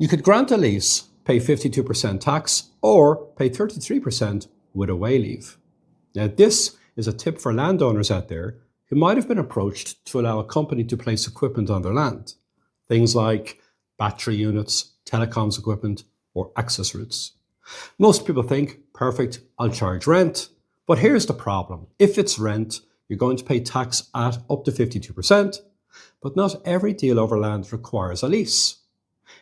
You could grant a lease, pay 52% tax, or pay 33% with a Wayleave. Now, this is a tip for landowners out there who might have been approached to allow a company to place equipment on their land. Things like battery units, telecoms equipment, or access routes. Most people think, perfect, I'll charge rent. But here's the problem. If it's rent, you're going to pay tax at up to 52%, but not every deal over land requires a lease.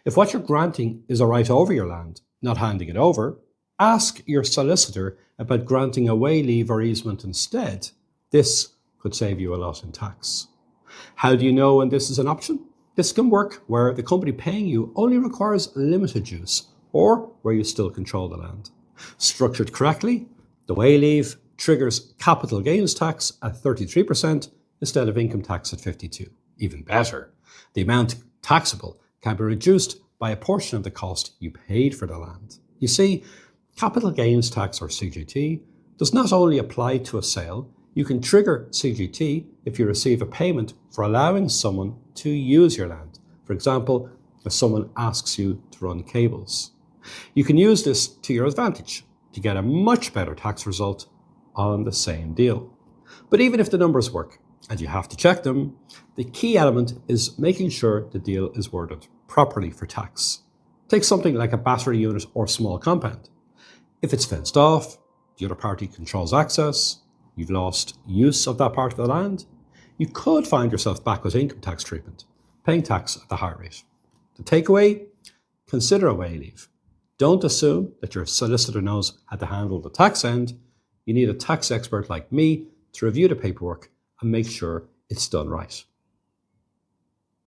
If what you're granting is a right over your land, not handing it over, ask your solicitor about granting a Wayleave or easement instead. This could save you a lot in tax. How do you know when this is an option? This can work where the company paying you only requires limited use or where you still control the land. Structured correctly, the Wayleave triggers capital gains tax at 33% instead of income tax at 52%. Even better, the amount taxable can be reduced by a portion of the cost you paid for the land. You see, capital gains tax or CGT does not only apply to a sale. You can trigger CGT if you receive a payment for allowing someone to use your land. For example, if someone asks you to run cables. You can use this to your advantage to get a much better tax result on the same deal. But even if the numbers work, and you have to check them, the key element is making sure the deal is worded properly for tax. Take something like a battery unit or small compound. If it's fenced off, the other party controls access, you've lost use of that part of the land, you could find yourself back with income tax treatment, paying tax at the higher rate. The takeaway? Consider a Wayleave. Don't assume that your solicitor knows how to handle the tax end. You need a tax expert like me to review the paperwork and make sure it's done right.